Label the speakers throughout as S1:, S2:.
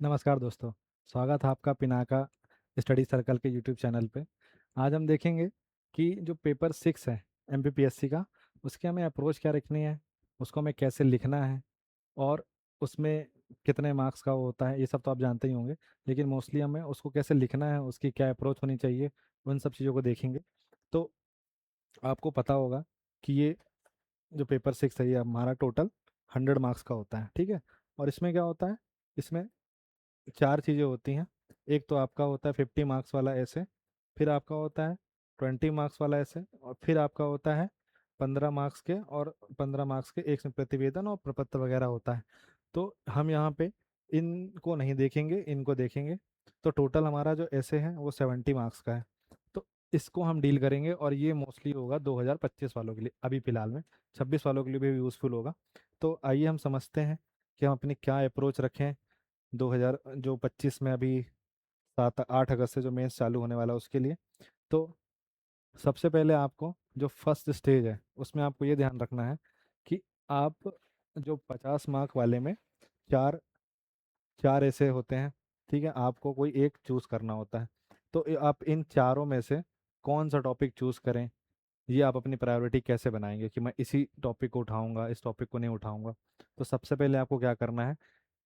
S1: नमस्कार दोस्तों। स्वागत है आपका पिनाका स्टडी सर्कल के यूट्यूब चैनल पे। आज हम देखेंगे कि जो पेपर 6 है एमपीपीएससी का, उसकी हमें अप्रोच क्या रखनी है, उसको हमें कैसे लिखना है और उसमें कितने मार्क्स का वो होता है, ये सब तो आप जानते ही होंगे। लेकिन मोस्टली हमें उसको कैसे लिखना है, उसकी क्या अप्रोच होनी चाहिए, उन सब चीज़ों को देखेंगे। तो आपको पता होगा कि ये जो पेपर 6 है ये हमारा टोटल 100 मार्क्स का होता है, ठीक है। और इसमें क्या होता है, इसमें चार चीज़ें होती हैं। एक तो आपका होता है 50 मार्क्स वाला ऐसे, फिर आपका होता है 20 मार्क्स वाला ऐसे, और फिर आपका होता है 15 मार्क्स के, और 15 मार्क्स के एक प्रतिवेदन और प्रपत्र वगैरह होता है। तो हम यहाँ पे इनको नहीं देखेंगे, इनको देखेंगे। तो टोटल हमारा जो ऐसे है वो 70 मार्क्स का है। तो इसको हम डील करेंगे, और ये मोस्टली होगा 2025 वालों के लिए, अभी फिलहाल में 26 वालों के लिए भी यूज़फुल होगा। तो आइए हम समझते हैं कि हम अपनी क्या अप्रोच रखें 2025 में। अभी 7-8 अगस्त से जो मेंस चालू होने वाला है उसके लिए। तो सबसे पहले आपको जो फर्स्ट स्टेज है उसमें आपको ये ध्यान रखना है कि आप जो 50 मार्क वाले में चार चार ऐसे होते हैं, ठीक है। आपको कोई एक चूज करना होता है। तो आप इन चारों में से कौन सा टॉपिक चूज करें, ये आप अपनी प्रायोरिटी कैसे बनाएंगे कि मैं इसी टॉपिक को उठाऊंगा, इस टॉपिक को नहीं उठाऊंगा। तो सबसे पहले आपको क्या करना है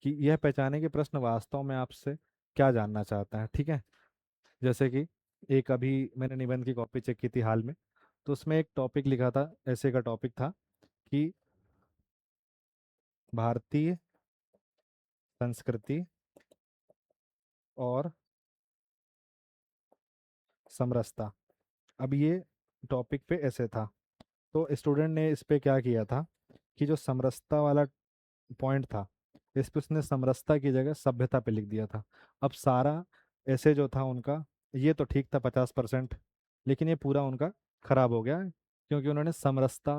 S1: कि यह पहचाने कि प्रश्न वास्तव में आपसे क्या जानना चाहता है, ठीक है। जैसे कि एक अभी मैंने निबंध की कॉपी चेक की थी हाल में, तो उसमें एक टॉपिक लिखा था, ऐसे का टॉपिक था कि भारतीय संस्कृति और समरसता। अब ये टॉपिक पे ऐसे था। तो स्टूडेंट ने इस पे क्या किया था कि जो समरसता वाला पॉइंट था, इस पे उसने समरसता की जगह सभ्यता पे लिख दिया था। अब सारा ऐसे जो था उनका, ये तो ठीक था 50%, लेकिन ये पूरा उनका खराब हो गया क्योंकि उन्होंने समरसता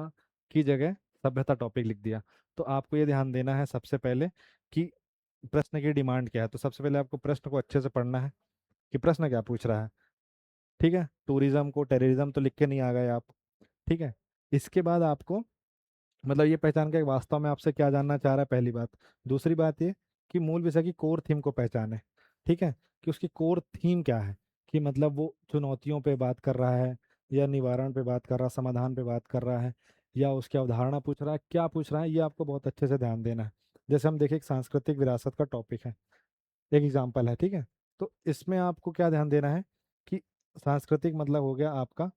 S1: की जगह सभ्यता टॉपिक लिख दिया। तो आपको ये ध्यान देना है सबसे पहले कि प्रश्न की डिमांड क्या है। तो सबसे पहले आपको प्रश्न को अच्छे से पढ़ना है कि प्रश्न क्या पूछ रहा है, ठीक है। टूरिज्म को टेररिज्म तो लिख के नहीं आ गए आप, ठीक है। इसके बाद आपको मतलब ये पहचान के वास्तव में आपसे क्या जानना चाह रहा है, पहली बात। दूसरी बात ये कि मूल विषय की कोर थीम को पहचाने, ठीक है, कि उसकी कोर थीम क्या है, कि मतलब वो चुनौतियों पे बात कर रहा है या निवारण पे बात कर रहा है, समाधान पे बात कर रहा है, या उसकी अवधारणा पूछ रहा है, क्या पूछ रहा है, ये आपको बहुत अच्छे से ध्यान देना है। जैसे हम देखें, एक सांस्कृतिक विरासत का टॉपिक है, एक एग्जाम्पल है, ठीक है। तो इसमें आपको क्या ध्यान देना है कि सांस्कृतिक मतलब हो गया आपका,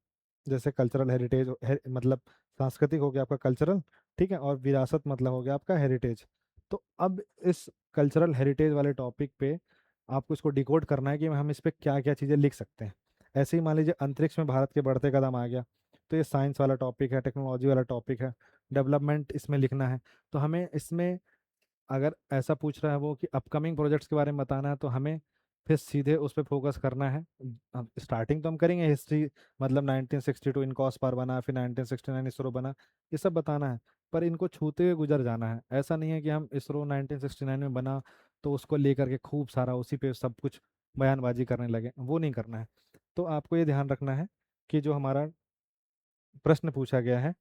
S1: जैसे कल्चरल हेरिटेज मतलब सांस्कृतिक हो गया आपका कल्चरल, ठीक है, और विरासत मतलब हो गया आपका हेरिटेज। तो अब इस कल्चरल हेरिटेज वाले टॉपिक पे आपको इसको डिकोड करना है कि हम इस पे क्या क्या चीज़ें लिख सकते हैं। ऐसे ही मान लीजिए अंतरिक्ष में भारत के बढ़ते कदम आ गया, तो ये साइंस वाला टॉपिक है, टेक्नोलॉजी वाला टॉपिक है, डेवलपमेंट इसमें लिखना है। तो हमें इसमें अगर ऐसा पूछ रहा है वो कि अपकमिंग प्रोजेक्ट्स के बारे में बताना है, तो हमें फिर सीधे उस पर फोकस करना है। अब स्टार्टिंग तो हम करेंगे हिस्ट्री, मतलब 1962 इनकॉस पार बना, फिर 1969 इसरो बना, ये सब बताना है। पर इनको छूते हुए गुजर जाना है। ऐसा नहीं है कि हम इसरो 1969 में बना तो उसको लेकर के खूब सारा उसी पे सब कुछ बयानबाजी करने लगे, वो नहीं करना है। तो आपको ये ध्यान रखना है कि जो हमारा प्रश्न पूछा गया है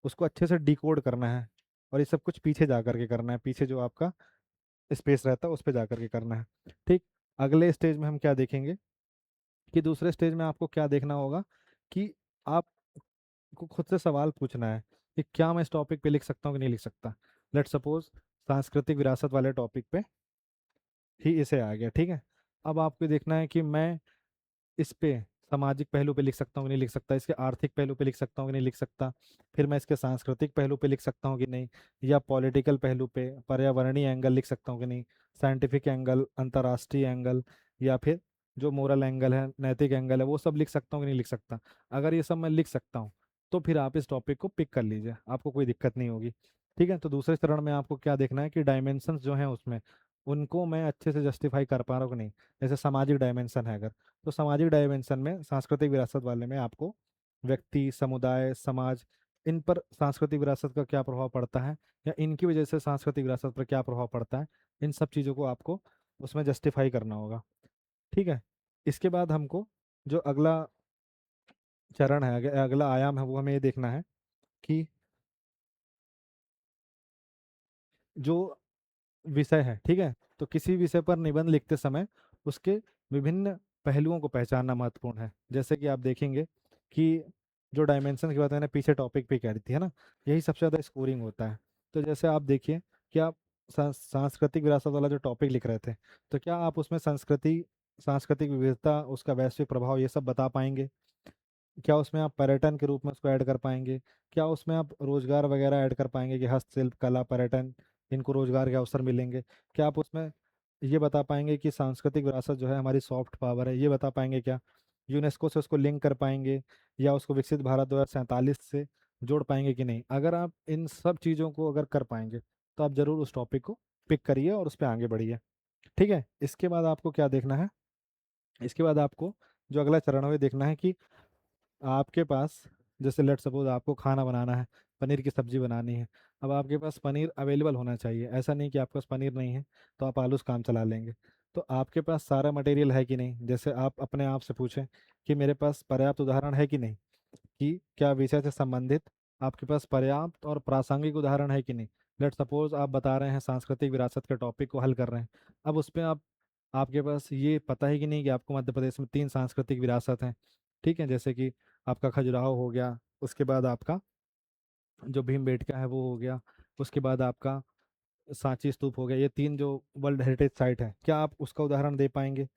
S1: उसको अच्छे से डिकोड करना है, और ये सब कुछ पीछे जा करके करना है, पीछे जो आपका स्पेस रहता है उस पर जा करके करना है, ठीक। अगले स्टेज में हम क्या देखेंगे कि दूसरे स्टेज में आपको क्या देखना होगा कि आपको खुद से सवाल पूछना है कि क्या मैं इस टॉपिक पे लिख सकता हूँ कि नहीं लिख सकता। लेट सपोज सांस्कृतिक विरासत वाले टॉपिक पे ही इसे आ गया, ठीक है। अब आपको देखना है कि मैं इस पे सामाजिक पहलू पे लिख सकता हूँ कि नहीं लिख सकता, इसके आर्थिक पहलू पे लिख सकता हूँ कि नहीं लिख सकता, फिर मैं इसके सांस्कृतिक पहलू पे लिख सकता हूँ कि नहीं, या पॉलिटिकल पहलू पे पर्यावरणीय एंगल लिख सकता हूँ कि नहीं, साइंटिफिक एंगल, अंतर्राष्ट्रीय एंगल, या फिर जो मोरल एंगल है, नैतिक एंगल है, वो सब लिख सकता हूँ कि नहीं लिख सकता। अगर ये सब मैं लिख सकता हूँ तो फिर आप इस टॉपिक को पिक कर लीजिए, आपको कोई दिक्कत नहीं होगी, ठीक है। तो दूसरे चरण में आपको क्या देखना है कि डायमेंशंस जो हैं उसमें, उनको मैं अच्छे से जस्टिफाई कर पा रहा हूँ कि नहीं। जैसे सामाजिक डायमेंशन है अगर, तो सामाजिक डायमेंशन में सांस्कृतिक विरासत वाले में आपको व्यक्ति, समुदाय, समाज, इन पर सांस्कृतिक विरासत का क्या प्रभाव पड़ता है, या इनकी वजह से सांस्कृतिक विरासत पर क्या प्रभाव पड़ता है, इन सब चीज़ों को आपको उसमें जस्टिफाई करना होगा, ठीक है। इसके बाद हमको जो अगला चरण है, अगला आयाम है, वो हमें ये देखना है कि जो विषय है, ठीक है, तो किसी विषय पर निबंध लिखते समय उसके विभिन्न पहलुओं को पहचानना महत्वपूर्ण है। जैसे कि आप देखेंगे कि जो डायमेंशन की बात मैंने पीछे टॉपिक पे कह रही थी, है ना, यही सबसे ज़्यादा स्कोरिंग होता है। तो जैसे आप देखिए कि आप सांस्कृतिक विरासत वाला जो टॉपिक लिख रहे थे, तो क्या आप उसमें सांस्कृतिक विविधता, उसका वैश्विक प्रभाव, ये सब बता पाएंगे? क्या उसमें आप पर्यटन के रूप में उसको ऐड कर पाएंगे? क्या उसमें आप रोजगार वगैरह ऐड कर पाएंगे कि हस्तशिल्प, कला, पर्यटन, इनको रोजगार के अवसर मिलेंगे? क्या आप उसमें ये बता पाएंगे कि सांस्कृतिक विरासत जो है हमारी सॉफ्ट पावर है, ये बता पाएंगे क्या? यूनेस्को से उसको लिंक कर पाएंगे, या उसको विकसित भारत 2047 से जोड़ पाएंगे कि नहीं? अगर आप इन सब चीज़ों को अगर कर पाएंगे तो आप जरूर उस टॉपिक को पिक करिए और उस पर आगे बढ़िए। ठीक है, इसके बाद आपको क्या देखना है? इसके बाद आपको जो अगला चरण है वो देखना है कि आपके पास, जैसे लेट सपोज आपको खाना बनाना है, पनीर की सब्जी बनानी है। अब आपके पास पनीर अवेलेबल होना चाहिए, ऐसा नहीं कि आपके पास पनीर नहीं है तो आप आलू से काम चला लेंगे। तो आपके पास सारा मटेरियल है कि नहीं? जैसे आप अपने आप से पूछें कि मेरे पास पर्याप्त उदाहरण है कि नहीं, कि क्या विषय से संबंधित आपके पास पर्याप्त और प्रासंगिक उदाहरण है कि नहीं। लेट सपोज आप बता रहे हैं सांस्कृतिक विरासत के टॉपिक को हल कर रहे हैं, अब उस पर आपके पास ये पता है कि नहीं कि आपको मध्य प्रदेश में 3 सांस्कृतिक विरासत हैं। ठीक है, जैसे कि आपका खजुराहो हो गया, उसके बाद आपका जो भीमबेटका है वो हो गया, उसके बाद आपका सांची स्तूप हो गया। ये 3 जो वर्ल्ड हेरिटेज साइट है, क्या आप उसका उदाहरण दे पाएंगे?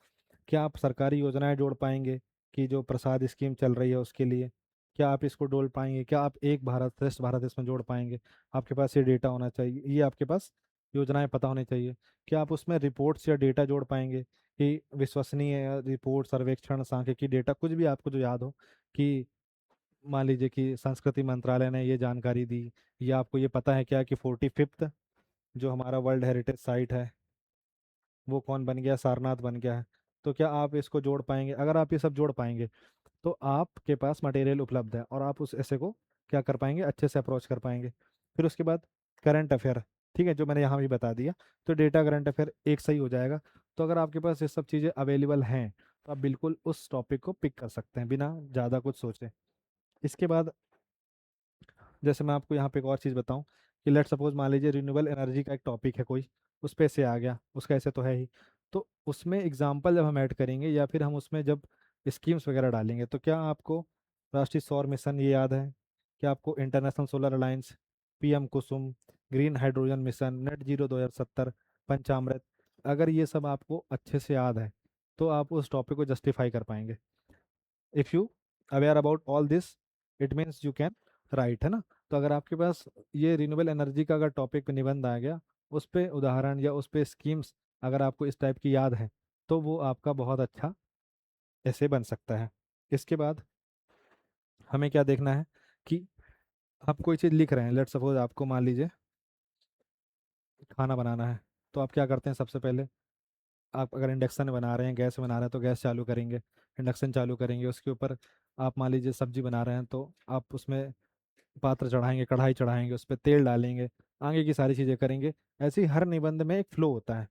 S1: क्या आप सरकारी योजनाएं जोड़ पाएंगे कि जो प्रसाद स्कीम चल रही है उसके लिए? क्या आप इसको जोड़ पाएंगे? क्या आप एक भारत श्रेष्ठ भारत इसमें जोड़ पाएंगे? आपके पास ये डेटा होना चाहिए, ये आपके पास योजनाएं पता होनी चाहिए। क्या आप उसमें रिपोर्ट्स या डेटा जोड़ पाएंगे कि विश्वसनीय रिपोर्ट, सर्वेक्षण, सांख्यिकी डेटा, कुछ भी आपको जो याद हो कि मान लीजिए कि संस्कृति मंत्रालय ने ये जानकारी दी, या आपको ये पता है क्या कि 45th जो हमारा वर्ल्ड हेरिटेज साइट है वो कौन बन गया? सारनाथ बन गया है। तो क्या आप इसको जोड़ पाएंगे? अगर आप ये सब जोड़ पाएंगे तो आपके पास मटेरियल उपलब्ध है और आप उस ऐसे को क्या कर पाएंगे? अच्छे से अप्रोच कर पाएंगे। फिर उसके बाद करंट अफेयर, ठीक है, जो मैंने यहाँ भी बता दिया। तो डेटा, करंट अफेयर एक सही हो जाएगा। तो अगर आपके पास ये सब चीज़ें अवेलेबल हैं तो आप बिल्कुल उस टॉपिक को पिक कर सकते हैं बिना ज़्यादा कुछ सोचे। इसके बाद जैसे मैं आपको यहाँ पे एक और चीज़ बताऊँ कि लेट सपोज मान लीजिए रिन्यूएबल एनर्जी का एक टॉपिक है कोई, उस पे से आ गया, उसका ऐसे तो है ही। तो उसमें एग्जाम्पल जब हम ऐड करेंगे या फिर हम उसमें जब स्कीम्स वगैरह डालेंगे, तो क्या आपको राष्ट्रीय सौर मिशन ये याद है? क्या आपको international solar alliance, PM Kusum, green hydrogen mission, net zero 2070, Panchamrit, अगर ये सब आपको अच्छे से याद है तो आप उस टॉपिक को जस्टिफाई कर पाएंगे। If you aware about all this, it means you can write, है ना? तो अगर आपके पास ये रिन्यूएबल एनर्जी का अगर टॉपिक पे निबंध आ गया, उस पे उदाहरण या उस पे स्कीम्स अगर आपको इस टाइप की याद है, तो वो आपका बहुत अच्छा ऐसे बन सकता है। इसके बाद हमें क्या देखना है कि आप कोई चीज़ लिख रहे हैं, लेट सपोज आपको मान लीजिए खाना बनाना है। तो आप क्या करते हैं? सबसे पहले आप अगर इंडक्शन में बना रहे हैं, गैस में बना रहे हैं, तो गैस चालू करेंगे, इंडक्शन चालू करेंगे, उसके ऊपर आप मान लीजिए सब्जी बना रहे हैं तो आप उसमें पात्र चढ़ाएंगे, कढ़ाई चढ़ाएंगे, उस पर तेल डालेंगे, आगे की सारी चीज़ें करेंगे। ऐसे ही हर निबंध में एक फ्लो होता है।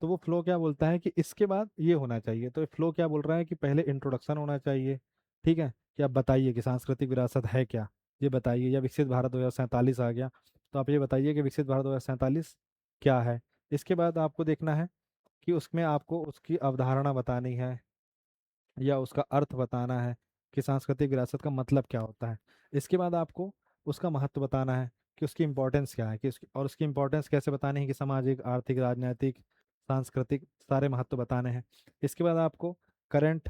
S1: तो वो फ्लो क्या बोलता है कि इसके बाद ये होना चाहिए। तो फ्लो क्या बोल रहा है कि पहले इंट्रोडक्शन होना चाहिए, ठीक है, कि आप बताइए कि सांस्कृतिक विरासत है क्या, ये बताइए। या विकसित भारत 2047 आ गया तो आप ये बताइए कि विकसित भारत 2047 क्या है। इसके बाद आपको देखना है कि उसमें आपको उसकी अवधारणा बतानी है या उसका अर्थ बताना है कि सांस्कृतिक विरासत का मतलब क्या होता है। इसके बाद आपको उसका महत्व बताना है कि उसकी इम्पोर्टेंस क्या है, कि उसकी और उसकी इम्पोर्टेंस कैसे बतानी है कि सामाजिक, आर्थिक, राजनीतिक, सांस्कृतिक सारे महत्व बताने हैं। इसके बाद आपको करंट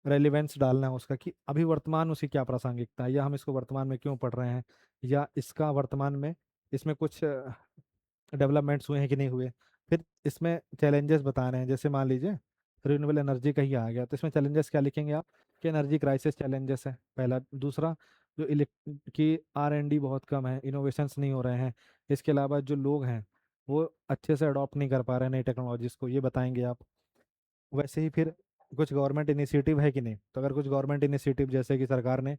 S1: रेलिवेंस डालना है उसका, कि अभी वर्तमान उसकी क्या प्रासंगिकता है, या हम इसको वर्तमान में क्यों पढ़ रहे हैं, या इसका वर्तमान में इसमें कुछ डेवलपमेंट्स हुए हैं कि नहीं हुए। फिर इसमें चैलेंजेस बताने हैं, जैसे मान लीजिए रिन्यूएबल एनर्जी का ही आ गया तो इसमें चैलेंजेस क्या लिखेंगे आप? कि एनर्जी क्राइसिस चैलेंजेस है पहला। दूसरा, जो इलेक्ट की R&D बहुत कम है, इनोवेशंस नहीं हो रहे हैं। इसके अलावा जो लोग हैं वो अच्छे से अडॉप्ट नहीं कर पा रहे हैं नई टेक्नोलॉजीज को, ये बताएंगे आप। वैसे ही फिर कुछ गवर्नमेंट इनिशिएटिव है कि नहीं, तो अगर कुछ गवर्नमेंट इनिशिएटिव जैसे कि सरकार ने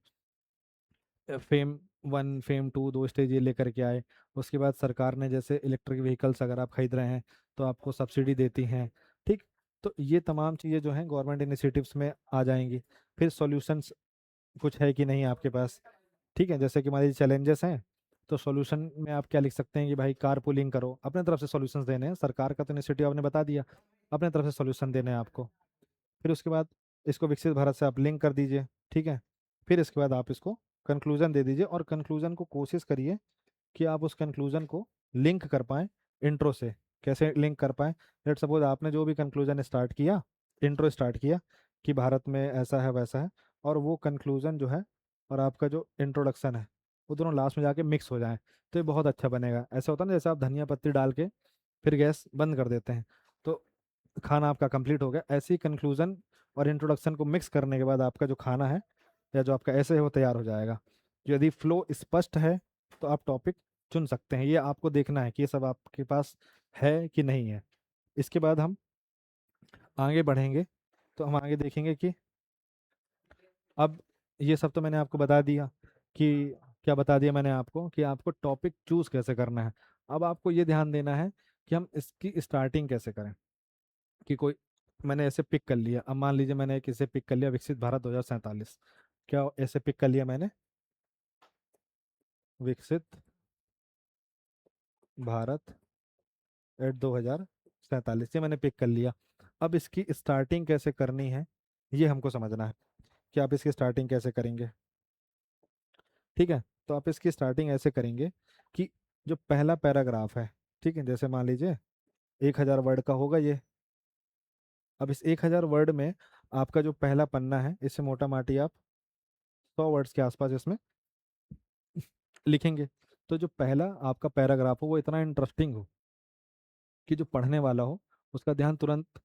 S1: फेम 1 फेम 2 दो स्टेज ये लेकर के आए। उसके बाद सरकार ने जैसे इलेक्ट्रिक व्हीकल्स अगर आप खरीद रहे हैं तो आपको सब्सिडी देती हैं, ठीक। तो ये तमाम चीज़ें जो हैं गवर्नमेंट इनिशिएटिव्स में आ जाएंगी। फिर सॉल्यूशंस कुछ है कि नहीं आपके पास, ठीक है, जैसे कि मान लीजिए चैलेंजेस हैं तो सॉल्यूशन में आप क्या लिख सकते हैं कि भाई कार पूलिंग करो, अपने तरफ से सॉल्यूशंस देने हैं, सरकार का तो इनिशिएटिव आपने बता दिया, अपने तरफ से सॉल्यूशन देने हैं आपको। फिर उसके बाद इसको विकसित भारत से आप लिंक कर दीजिए, ठीक है। फिर इसके बाद आप इसको कंक्लूजन दे दीजिए, और कंक्लूजन को कोशिश करिए कि आप उस कंक्लूजन को लिंक कर पाएँ इंट्रो से। कैसे लिंक कर पाएँ? लेट सपोज आपने जो भी कंक्लूजन स्टार्ट किया, इंट्रो स्टार्ट किया कि भारत में ऐसा है वैसा है, और वो कंक्लूजन जो है और आपका जो इंट्रोडक्शन है वो दोनों लास्ट में जाके मिक्स हो जाएं, तो ये बहुत अच्छा बनेगा। ऐसा होता है ना जैसे आप धनिया पत्ती डाल के फिर गैस बंद कर देते हैं, तो खाना आपका कंप्लीट हो गया। ऐसे ही कंक्लूजन और इंट्रोडक्शन को मिक्स करने के बाद आपका जो खाना है या जो आपका ऐसे है वो तैयार हो जाएगा। यदि फ्लो स्पष्ट है तो आप टॉपिक चुन सकते हैं। ये आपको देखना है कि ये सब आपके पास है कि नहीं है। इसके बाद हम आगे बढ़ेंगे, तो हम आगे देखेंगे कि अब ये सब तो मैंने आपको बता दिया कि क्या बता दिया मैंने आपको कि आपको टॉपिक चूज कैसे करना है। अब आपको ये ध्यान देना है कि हम इसकी स्टार्टिंग कैसे करें। कि कोई मैंने ऐसे पिक कर लिया, अब मान लीजिए मैंने एक इसे पिक कर लिया, विकसित भारत 2047। क्या ऐसे पिक कर लिया मैंने, विकसित भारत एट 2047, ये मैंने पिक कर लिया। अब इसकी स्टार्टिंग कैसे करनी है ये हमको समझना है कि आप इसकी स्टार्टिंग कैसे करेंगे। ठीक है, तो आप इसकी स्टार्टिंग ऐसे करेंगे कि जो पहला पैराग्राफ है, ठीक है, जैसे मान लीजिए 1000 वर्ड का होगा ये। अब इस 1000 वर्ड में आपका जो पहला पन्ना है इससे मोटा माटी आप 100 वर्ड्स के आसपास इसमें लिखेंगे। तो जो पहला आपका पैराग्राफ हो वो इतना इंटरेस्टिंग हो कि जो पढ़ने वाला हो उसका ध्यान तुरंत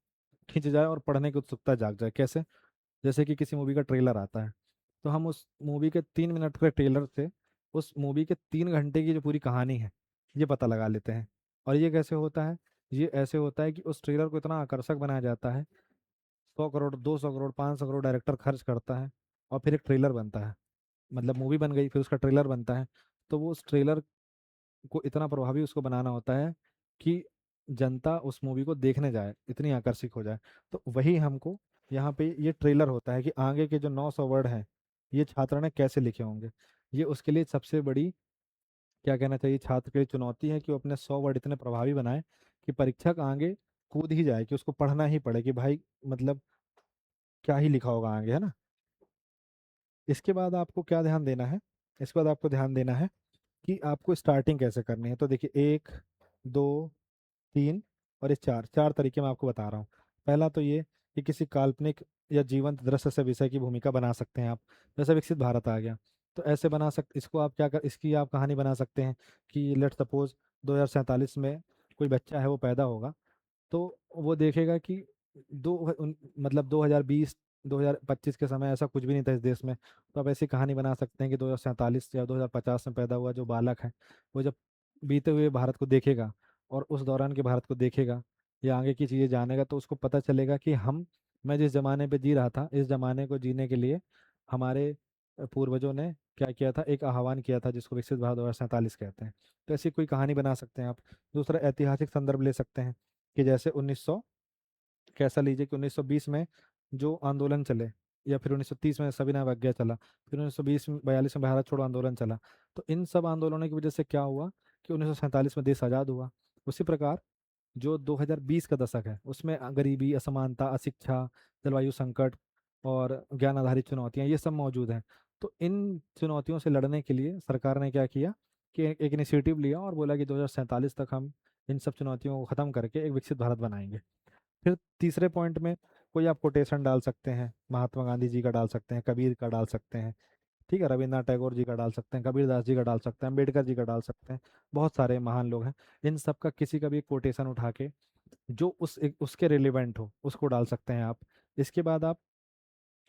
S1: खिंच जाए और पढ़ने की उत्सुकता जाग जाए। कैसे? जैसे कि किसी मूवी का ट्रेलर आता है, तो हम उस मूवी के 3 मिनट के ट्रेलर से उस मूवी के 3 घंटे की जो पूरी कहानी है ये पता लगा लेते हैं। और ये कैसे होता है? ये ऐसे होता है कि उस ट्रेलर को इतना आकर्षक बनाया जाता है, 100 करोड़, 200 करोड़, 500 करोड़ डायरेक्टर खर्च करता है, और फिर एक ट्रेलर बनता है। मतलब मूवी बन गई, फिर उसका ट्रेलर बनता है। तो वो उस ट्रेलर को इतना प्रभावी उसको बनाना होता है कि जनता उस मूवी को देखने जाए, इतनी आकर्षित हो जाए। तो वही हमको यहाँ पे ये ट्रेलर होता है कि आगे के जो 900 वर्ड हैं ये छात्र ने कैसे लिखे होंगे। ये उसके लिए सबसे बड़ी, क्या कहना चाहिए, छात्र के लिए चुनौती है कि वो अपने 100 वर्ड इतने प्रभावी बनाए कि परीक्षक आगे कूद ही जाए, कि उसको पढ़ना ही पड़े कि भाई मतलब क्या ही लिखा होगा आगे, है ना। इसके बाद आपको क्या ध्यान देना है? इसके बाद आपको ध्यान देना है कि आपको स्टार्टिंग कैसे करनी है। तो देखिए, 1, 2, 3 और ये चार चार तरीके मैं आपको बता रहा हूँ। पहला तो ये कि किसी काल्पनिक या जीवंत दृश्य से विषय की भूमिका बना सकते हैं आप। जैसे विकसित भारत आ गया, तो ऐसे बना सकते, इसको आप क्या कर, इसकी आप कहानी बना सकते हैं कि लेट सपोज 2047 में कोई बच्चा है वो पैदा होगा, तो वो देखेगा कि मतलब 2020 2025 के समय ऐसा कुछ भी नहीं था इस देश में। तो आप ऐसी कहानी बना सकते हैं कि 2047 या 2050 में पैदा हुआ जो बालक है वो जब बीते हुए भारत को देखेगा और उस दौरान के भारत को देखेगा या आगे की चीज़ें जानेगा, तो उसको पता चलेगा कि मैं जिस जमाने पे जी रहा था, इस जमाने को जीने के लिए हमारे पूर्वजों ने क्या किया था, एक आह्वान किया था जिसको विकसित भारत 2047 कहते हैं। तो ऐसी कोई कहानी बना सकते हैं आप। दूसरा, ऐतिहासिक संदर्भ ले सकते हैं कि जैसे 1900, कैसा लीजिए कि 1920 में जो आंदोलन चले, या फिर 1930 में सविनय अवज्ञा चला, फिर 1920 में 42 में भारत छोड़ो आंदोलन चला। तो इन सब आंदोलनों की वजह से क्या हुआ कि 1947 में देश आज़ाद हुआ। उसी प्रकार जो 2020 का दशक है उसमें गरीबी, असमानता, अशिक्षा, जलवायु संकट और ज्ञान आधारित चुनौतियां ये सब मौजूद हैं। तो इन चुनौतियों से लड़ने के लिए सरकार ने क्या किया कि एक इनिशिएटिव लिया और बोला कि 2047 तक हम इन सब चुनौतियों को खत्म करके एक विकसित भारत बनाएंगे। फिर तीसरे पॉइंट में कोई आप कोटेशन डाल सकते हैं, महात्मा गांधी जी का डाल सकते हैं, कबीर का डाल सकते हैं, ठीक है, रविन्द्रनाथ टैगोर जी का डाल सकते हैं, कबीरदास जी का डाल सकते हैं, अम्बेडकर जी का डाल सकते हैं। बहुत सारे महान लोग हैं। इन सब का किसी का भी कोटेशन उठा के जो उसके रिलेवेंट हो उसको डाल सकते हैं आप। इसके बाद आप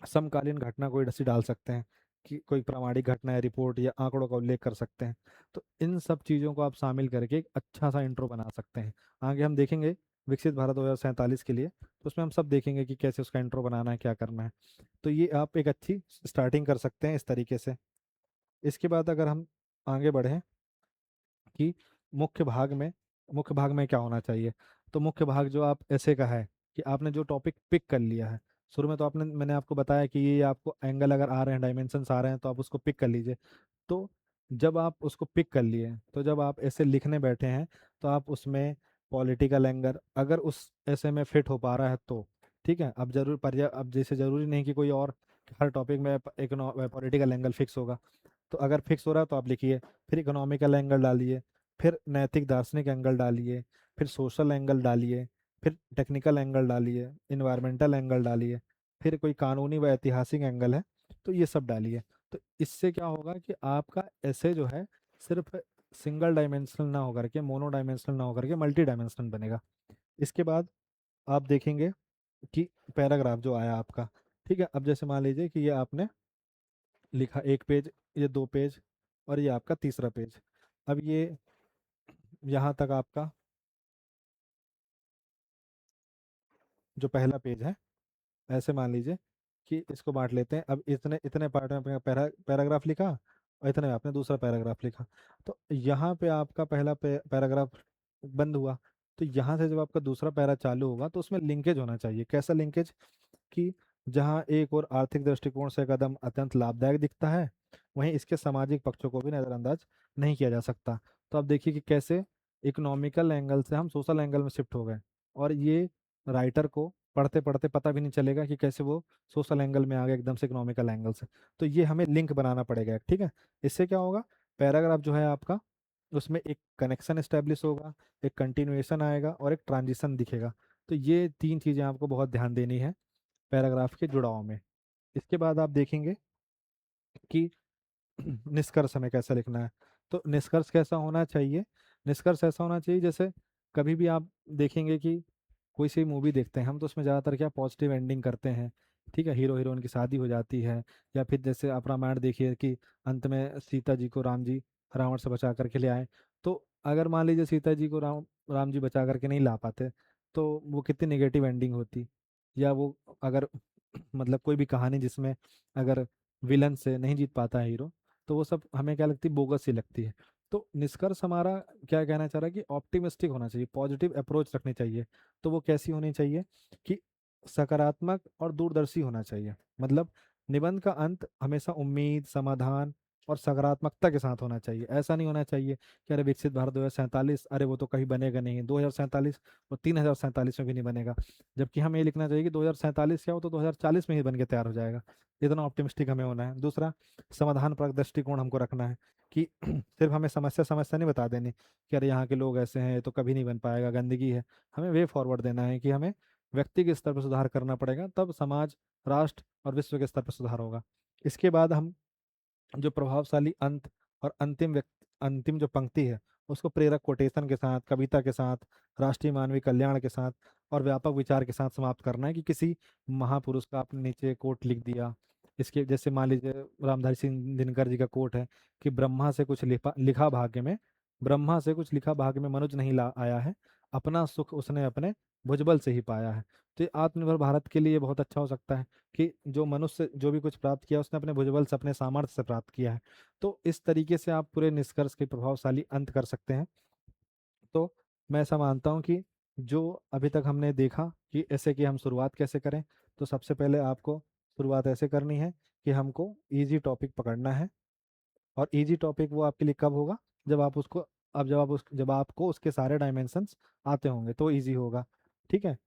S1: समकालीन घटना कोई सी डाल सकते हैं कि कोई प्रामाणिक घटना या रिपोर्ट या आंकड़ों का उल्लेख कर सकते हैं। तो इन सब चीज़ों को आप शामिल करके एक अच्छा सा इंट्रो बना सकते हैं। आगे हम देखेंगे विकसित भारत 2047 के लिए, तो उसमें हम सब देखेंगे कि कैसे उसका इंट्रो बनाना है, क्या करना है। तो ये आप एक अच्छी स्टार्टिंग कर सकते हैं इस तरीके से। इसके बाद अगर हम आगे बढ़ें कि मुख्य भाग में क्या होना चाहिए, तो मुख्य भाग जो आप ऐसे का है कि आपने जो टॉपिक पिक कर लिया है, शुरू में तो मैंने आपको बताया कि ये आपको एंगल अगर आ रहे हैं, डायमेंशंस आ रहे हैं, तो आप उसको पिक कर लीजिए। तो जब आप उसको पिक कर लिए, तो जब आप ऐसे लिखने बैठे हैं, तो आप उसमें पॉलिटिकल एंगर अगर उस ऐसे में फिट हो पा रहा है तो ठीक है। अब जरूर पर अब जैसे जरूरी नहीं कि कोई और हर टॉपिक में एक पॉलिटिकल एंगल फिक्स होगा। तो अगर फिक्स हो रहा है तो आप लिखिए, फिर इकोनॉमिकल एंगल डालिए, फिर नैतिक दार्शनिक एंगल डालिए, फिर सोशल एंगल डालिए, फिर टेक्निकल एंगल डालिए, इन्वायरमेंटल एंगल डालिए, फिर कोई कानूनी व ऐतिहासिक एंगल है तो ये सब डालिए। तो इससे क्या होगा कि आपका ऐसे जो है सिर्फ सिंगल डायमेंशनल ना होकर के, मोनो डायमेंशनल ना होकर के मल्टी डायमेंशनल बनेगा। इसके बाद आप देखेंगे कि पैराग्राफ जो आया आपका, ठीक है। अब जैसे मान लीजिए कि ये आपने लिखा एक पेज, ये दो पेज, और ये आपका तीसरा पेज। अब ये यहाँ तक आपका जो पहला पेज है, ऐसे मान लीजिए कि इसको बांट लेते हैं। अब इतने इतने पार्ट में आपने पैराग्राफ लिखा, और इतने में आपने दूसरा पैराग्राफ लिखा। तो यहाँ पे आपका पहला पैराग्राफ बंद हुआ, तो यहाँ से जब आपका दूसरा पैरा चालू होगा तो उसमें लिंकेज होना चाहिए। कैसा लिंकेज? कि जहाँ एक और आर्थिक दृष्टिकोण से कदम अत्यंत लाभदायक दिखता है, वहीं इसके सामाजिक पक्षों को भी नज़रअंदाज नहीं किया जा सकता। तो आप देखिए कि कैसे इकोनॉमिकल एंगल से हम सोशल एंगल में शिफ्ट हो गए, और ये राइटर को पढ़ते पढ़ते पता भी नहीं चलेगा कि कैसे वो सोशल एंगल में आ गए एकदम से इकोनॉमिकल एंगल से। तो ये हमें लिंक बनाना पड़ेगा, ठीक है। इससे क्या होगा, पैराग्राफ जो है आपका, उसमें एक कनेक्शन एस्टेब्लिश होगा, एक कंटिन्यूएशन आएगा और एक ट्रांजिशन दिखेगा। तो ये तीन चीज़ें आपको बहुत ध्यान देनी है पैराग्राफ के जुड़ाव में। इसके बाद आप देखेंगे कि निष्कर्ष हमें कैसा लिखना है। तो निष्कर्ष कैसा होना चाहिए? निष्कर्ष ऐसा होना चाहिए जैसे कभी भी आप देखेंगे कि कोई सी मूवी देखते हैं हम, तो उसमें ज़्यादातर क्या पॉजिटिव एंडिंग करते हैं, ठीक है। हीरो हीरोइन की शादी हो जाती है, या फिर जैसे आप रामायण देखिए कि अंत में सीता जी को राम जी रावण से बचा करके ले आए। तो अगर मान लीजिए सीता जी को राम राम जी बचा करके नहीं ला पाते, तो वो कितनी नेगेटिव एंडिंग होती। या वो अगर मतलब कोई भी कहानी जिसमें अगर विलन से नहीं जीत पाता है हीरो, तो वो सब हमें क्या लगती है, बोगस सी लगती है। तो निष्कर्ष हमारा क्या कहना चाह रहा है कि ऑप्टिमिस्टिक होना चाहिए, पॉजिटिव अप्रोच रखनी चाहिए। तो वो कैसी होनी चाहिए कि सकारात्मक और दूरदर्शी होना चाहिए। मतलब निबंध का अंत हमेशा उम्मीद, समाधान और सकारात्मकता के साथ होना चाहिए। ऐसा नहीं होना चाहिए कि अरे विकसित भारत 2047, अरे वो तो कहीं बनेगा नहीं, 2047 और 3047 में भी नहीं बनेगा। जबकि हमें ये लिखना चाहिए कि 2047 क्या हो तो 2040 में ही बन के तैयार हो जाएगा। इतना ऑप्टिमिस्टिक हमें होना है। दूसरा, समाधान परक दृष्टिकोण हमको रखना है कि सिर्फ हमें समस्या समस्या नहीं बता देनी कि अरे यहाँ के लोग ऐसे हैं, ये तो कभी नहीं बन पाएगा, गंदगी है। हमें वे फॉरवर्ड देना है कि हमें व्यक्ति के स्तर पर सुधार करना पड़ेगा, तब समाज, राष्ट्र और विश्व के स्तर पर सुधार होगा। इसके बाद हम जो प्रभावशाली अंत और अंतिम जो पंक्ति है, उसको प्रेरक कोटेशन के साथ, कविता के साथ, राष्ट्रीय मानवीय कल्याण के साथ और व्यापक विचार के साथ समाप्त करना है। कि किसी महापुरुष का आपने नीचे कोट लिख दिया, इसके जैसे मान लीजिए रामधारी सिंह दिनकर जी का कोट है कि ब्रह्मा से कुछ लिखा भाग्य में, ब्रह्मा से कुछ लिखा भाग्य में मनुज नहीं ला आया है, अपना सुख उसने अपने भुजबल से ही पाया है। तो ये आत्मनिर्भर भारत के लिए बहुत अच्छा हो सकता है कि जो मनुष्य जो भी कुछ प्राप्त किया उसने अपने भुजबल से, अपने सामर्थ्य से प्राप्त किया है। तो इस तरीके से आप पूरे निष्कर्ष के प्रभावशाली अंत कर सकते हैं। तो मैं ऐसा मानता हूँ कि जो अभी तक हमने देखा कि ऐसे कि हम शुरुआत कैसे करें, तो सबसे पहले आपको शुरुआत ऐसे करनी है कि हमको इजी टॉपिक पकड़ना है। और इजी टॉपिक वो आपके लिए कब होगा, जब आप उसको, अब जब आपको उसके सारे डायमेंशंस आते होंगे तो इजी होगा, ठीक है।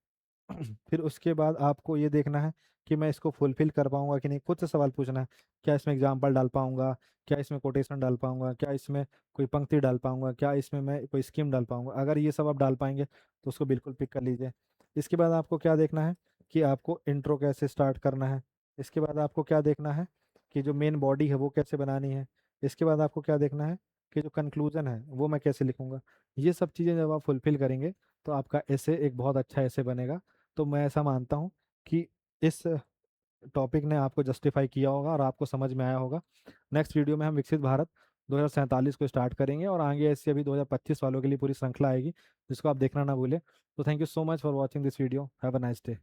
S1: फिर उसके बाद आपको ये देखना है कि मैं इसको फुलफिल कर पाऊंगा कि नहीं। खुद से सवाल पूछना है, क्या इसमें एग्जाम्पल डाल पाऊंगा, क्या इसमें कोटेशन डाल पाऊंगा, क्या इसमें कोई पंक्ति डाल पाऊंगा, क्या इसमें मैं कोई स्कीम डाल पाऊंगा। अगर ये सब आप डाल पाएंगे तो उसको बिल्कुल पिक कर लीजिए। इसके बाद आपको क्या देखना है कि आपको इंट्रो कैसे स्टार्ट करना है। इसके बाद आपको क्या देखना है कि जो मेन बॉडी है वो कैसे बनानी है। इसके बाद आपको क्या देखना है कि जो कंक्लूजन है वो मैं कैसे लिखूंगा। ये सब चीज़ें जब आप फुलफिल करेंगे तो आपका ऐसे एक बहुत अच्छा ऐसे बनेगा। तो मैं ऐसा मानता हूँ कि इस टॉपिक ने आपको जस्टिफाई किया होगा और आपको समझ में आया होगा। नेक्स्ट वीडियो में हम विकसित भारत 2047 को स्टार्ट करेंगे, और आगे ऐसे अभी 2025 वालों के लिए पूरी श्रृंखला आएगी जिसको आप देखना ना भूलें। तो thank you so much for watching this video. Have a nice day.